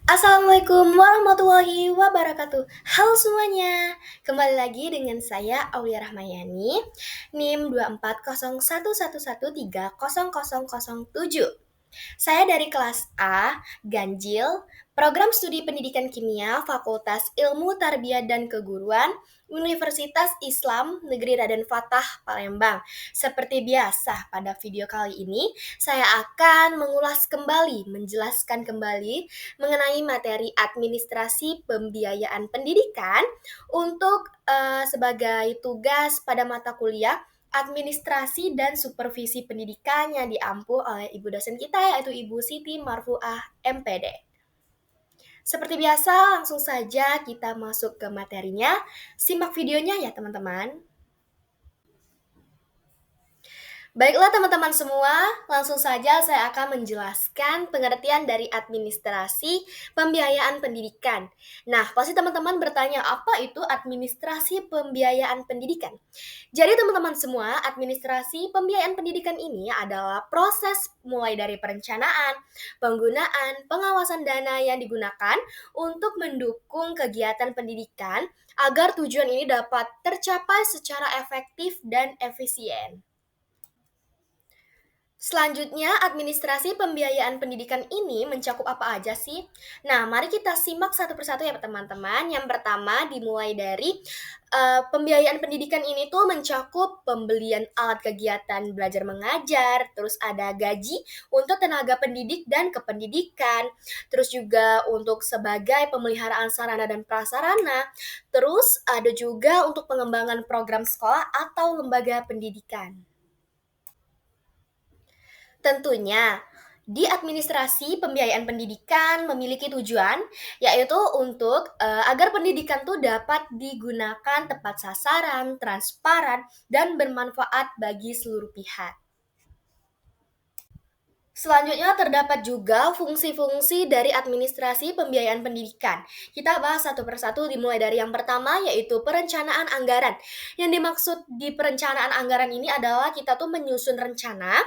Assalamualaikum warahmatullahi wabarakatuh. Halo semuanya, kembali lagi dengan saya Aulia Rahmayani, NIM 24011130007. Saya dari kelas A, Ganjil, Program Studi Pendidikan Kimia, Fakultas Ilmu Tarbiyah dan Keguruan, Universitas Islam Negeri Raden Fatah, Palembang. Seperti biasa, pada video kali ini saya akan menjelaskan kembali mengenai materi administrasi pembiayaan pendidikan untuk sebagai tugas pada mata kuliah administrasi dan supervisi pendidikan yang diampu oleh ibu dosen kita yaitu Ibu Siti Marfuah MPD. Seperti biasa, langsung saja kita masuk ke materinya. Simak videonya ya teman-teman. Baiklah teman-teman semua, langsung saja saya akan menjelaskan pengertian dari administrasi pembiayaan pendidikan. Nah, pasti teman-teman bertanya, apa itu administrasi pembiayaan pendidikan? Jadi teman-teman semua, administrasi pembiayaan pendidikan ini adalah proses mulai dari perencanaan, penggunaan, pengawasan dana yang digunakan untuk mendukung kegiatan pendidikan agar tujuan ini dapat tercapai secara efektif dan efisien. Selanjutnya, administrasi pembiayaan pendidikan ini mencakup apa aja sih? Nah, mari kita simak satu persatu ya teman-teman. Yang pertama dimulai dari pembiayaan pendidikan ini tuh mencakup pembelian alat kegiatan belajar mengajar, terus ada gaji untuk tenaga pendidik dan kependidikan, terus juga untuk sebagai pemeliharaan sarana dan prasarana, terus ada juga untuk pengembangan program sekolah atau lembaga pendidikan. Tentunya, di administrasi pembiayaan pendidikan memiliki tujuan, yaitu untuk agar pendidikan tuh dapat digunakan tepat sasaran, transparan, dan bermanfaat bagi seluruh pihak. Selanjutnya terdapat juga fungsi-fungsi dari administrasi pembiayaan pendidikan. Kita bahas satu persatu dimulai dari yang pertama yaitu perencanaan anggaran. Yang dimaksud di perencanaan anggaran ini adalah kita tuh menyusun rencana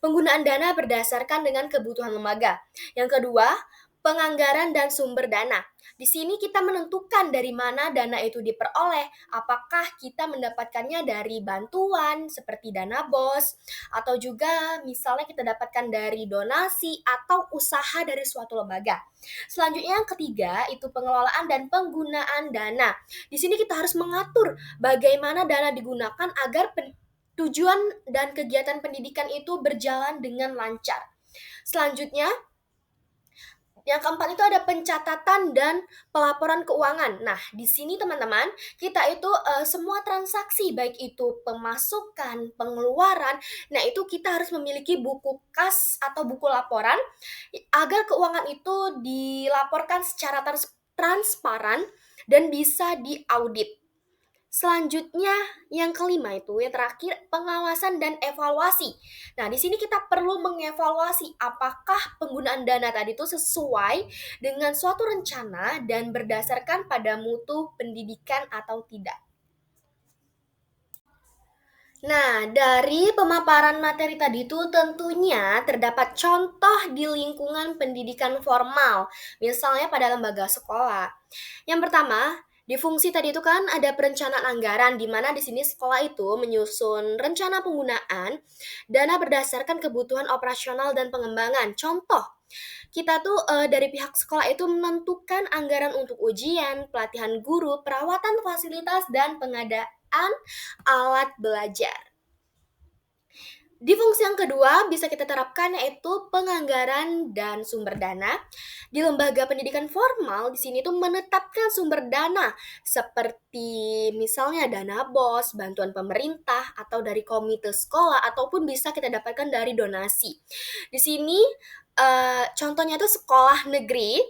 penggunaan dana berdasarkan dengan kebutuhan lembaga. Yang kedua, penganggaran dan sumber dana. Di sini kita menentukan dari mana dana itu diperoleh, apakah kita mendapatkannya dari bantuan seperti dana BOS, atau juga misalnya kita dapatkan dari donasi atau usaha dari suatu lembaga. Selanjutnya yang ketiga itu pengelolaan dan penggunaan dana. Di sini kita harus mengatur bagaimana dana digunakan agar tujuan dan kegiatan pendidikan itu berjalan dengan lancar. Selanjutnya, yang keempat itu ada pencatatan dan pelaporan keuangan. Nah, di sini teman-teman, kita itu semua transaksi, baik itu pemasukan, pengeluaran, nah itu kita harus memiliki buku kas atau buku laporan agar keuangan itu dilaporkan secara transparan dan bisa diaudit. Selanjutnya, yang kelima itu, yang terakhir, pengawasan dan evaluasi. Nah, di sini kita perlu mengevaluasi apakah penggunaan dana tadi itu sesuai dengan suatu rencana dan berdasarkan pada mutu pendidikan atau tidak. Nah, dari pemaparan materi tadi itu tentunya terdapat contoh di lingkungan pendidikan formal, misalnya pada lembaga sekolah. Yang pertama, di fungsi tadi itu kan ada perencanaan anggaran, di mana di sini sekolah itu menyusun rencana penggunaan dana berdasarkan kebutuhan operasional dan pengembangan. Contoh, kita tuh dari pihak sekolah itu menentukan anggaran untuk ujian, pelatihan guru, perawatan fasilitas, dan pengadaan alat belajar. Di fungsi yang kedua bisa kita terapkan yaitu penganggaran dan sumber dana. Di lembaga pendidikan formal di sini tuh menetapkan sumber dana seperti misalnya dana BOS, bantuan pemerintah atau dari komite sekolah ataupun bisa kita dapatkan dari donasi. Di sini contohnya tuh sekolah negeri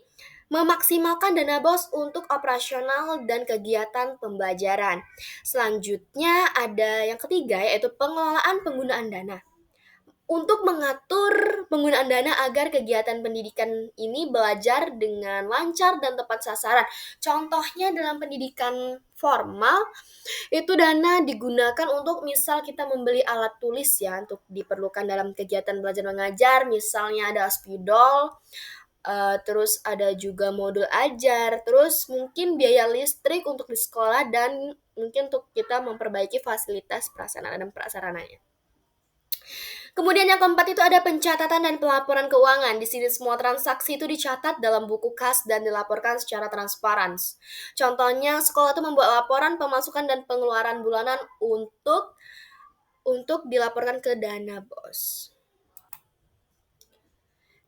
memaksimalkan dana BOS untuk operasional dan kegiatan pembelajaran. Selanjutnya ada yang ketiga yaitu pengelolaan penggunaan dana. Untuk mengatur penggunaan dana agar kegiatan pendidikan ini belajar dengan lancar dan tepat sasaran. Contohnya dalam pendidikan formal, itu dana digunakan untuk misal kita membeli alat tulis ya, untuk diperlukan dalam kegiatan belajar mengajar, misalnya ada spidol, terus ada juga modul ajar, terus mungkin biaya listrik untuk di sekolah dan mungkin untuk kita memperbaiki fasilitas prasarana dan prasarananya. Kemudian yang keempat itu ada pencatatan dan pelaporan keuangan. Di sini semua transaksi itu dicatat dalam buku kas dan dilaporkan secara transparan. Contohnya sekolah itu membuat laporan pemasukan dan pengeluaran bulanan untuk dilaporkan ke dana bos.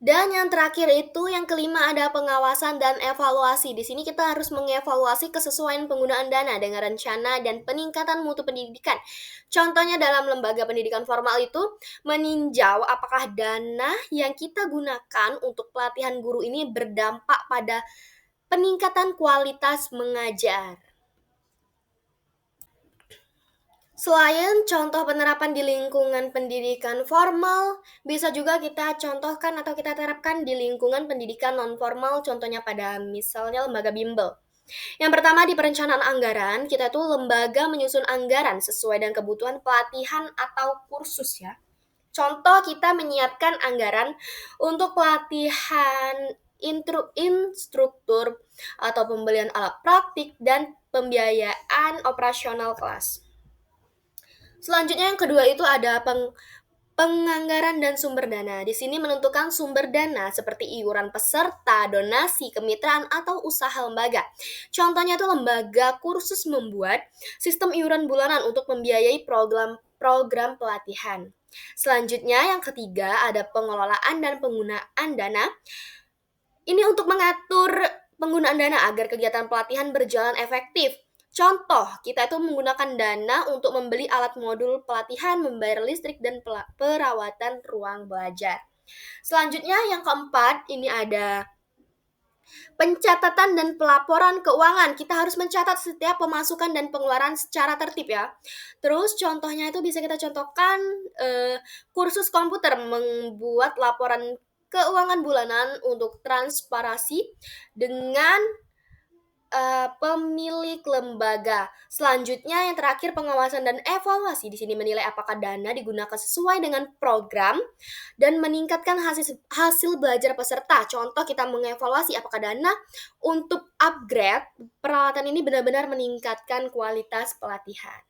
Dan yang terakhir itu yang kelima ada pengawasan dan evaluasi. Di sini kita harus mengevaluasi kesesuaian penggunaan dana dengan rencana dan peningkatan mutu pendidikan. Contohnya dalam lembaga pendidikan formal itu meninjau apakah dana yang kita gunakan untuk pelatihan guru ini berdampak pada peningkatan kualitas mengajar. Selain contoh penerapan di lingkungan pendidikan formal, bisa juga kita contohkan atau kita terapkan di lingkungan pendidikan non-formal, contohnya pada misalnya lembaga bimbel. Yang pertama di perencanaan anggaran, kita tuh lembaga menyusun anggaran sesuai dengan kebutuhan pelatihan atau kursus ya. Contoh kita menyiapkan anggaran untuk pelatihan instruktur atau pembelian alat praktik dan pembiayaan operasional kelas. Selanjutnya yang kedua itu ada penganggaran dan sumber dana. Di sini menentukan sumber dana seperti iuran peserta, donasi, kemitraan, atau usaha lembaga. Contohnya itu lembaga kursus membuat sistem iuran bulanan untuk membiayai program pelatihan. Selanjutnya yang ketiga ada pengelolaan dan penggunaan dana. Ini untuk mengatur penggunaan dana agar kegiatan pelatihan berjalan efektif. Contoh, kita itu menggunakan dana untuk membeli alat modul pelatihan, membayar listrik, dan perawatan ruang belajar. Selanjutnya yang keempat, ini ada pencatatan dan pelaporan keuangan. Kita harus mencatat setiap pemasukan dan pengeluaran secara tertib ya. Terus contohnya itu bisa kita contohkan kursus komputer membuat laporan keuangan bulanan untuk transparansi dengan pemilik lembaga. Selanjutnya yang terakhir pengawasan dan evaluasi. Di sini menilai apakah dana digunakan sesuai dengan program dan meningkatkan hasil belajar peserta. Contoh kita mengevaluasi apakah dana untuk upgrade peralatan ini benar-benar meningkatkan kualitas pelatihan.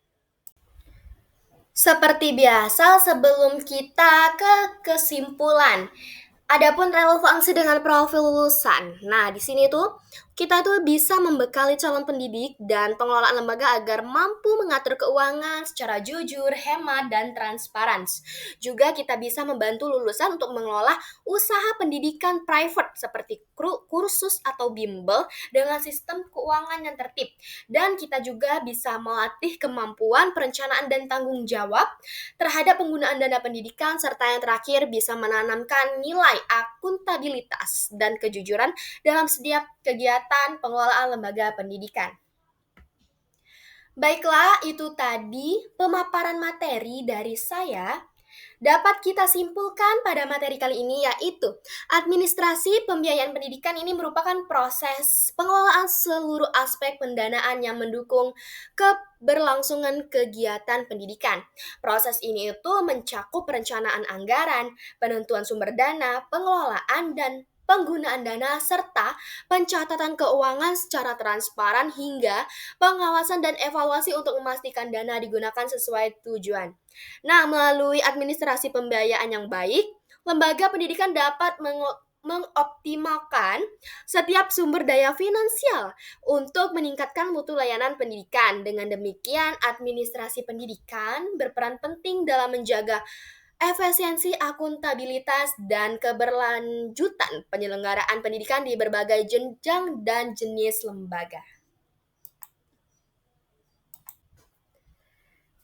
Seperti biasa sebelum kita ke kesimpulan. Adapun relevansi dengan profil lulusan. Nah, di sini tuh kita tuh bisa membekali calon pendidik dan pengelolaan lembaga agar mampu mengatur keuangan secara jujur, hemat, dan transparan. Juga kita bisa membantu lulusan untuk mengelola usaha pendidikan private seperti kursus atau bimbel dengan sistem keuangan yang tertib. Dan kita juga bisa melatih kemampuan perencanaan dan tanggung jawab terhadap penggunaan dana pendidikan, serta yang terakhir bisa menanamkan nilai akuntabilitas dan kejujuran dalam setiap kegiatan pengelolaan lembaga pendidikan. Baiklah, itu tadi pemaparan materi dari saya. Dapat kita simpulkan pada materi kali ini yaitu administrasi pembiayaan pendidikan ini merupakan proses pengelolaan seluruh aspek pendanaan yang mendukung keberlangsungan kegiatan pendidikan. Proses ini itu mencakup perencanaan anggaran, penentuan sumber dana, pengelolaan dan penggunaan dana serta pencatatan keuangan secara transparan hingga pengawasan dan evaluasi untuk memastikan dana digunakan sesuai tujuan. Nah, melalui administrasi pembiayaan yang baik, lembaga pendidikan dapat mengoptimalkan setiap sumber daya finansial untuk meningkatkan mutu layanan pendidikan. Dengan demikian, administrasi pendidikan berperan penting dalam menjaga efisiensi, akuntabilitas, dan keberlanjutan penyelenggaraan pendidikan di berbagai jenjang dan jenis lembaga.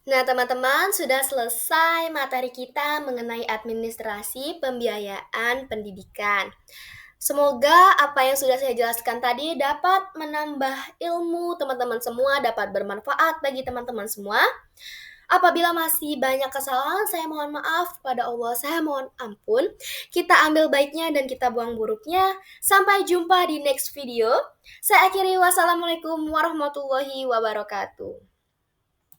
Nah, teman-teman, sudah selesai materi kita mengenai administrasi pembiayaan pendidikan. Semoga apa yang sudah saya jelaskan tadi dapat menambah ilmu teman-teman semua, dapat bermanfaat bagi teman-teman semua. Apabila masih banyak kesalahan, saya mohon maaf pada Allah, saya mohon ampun. Kita ambil baiknya dan kita buang buruknya. Sampai jumpa di next video. Saya akhiri, wassalamualaikum warahmatullahi wabarakatuh.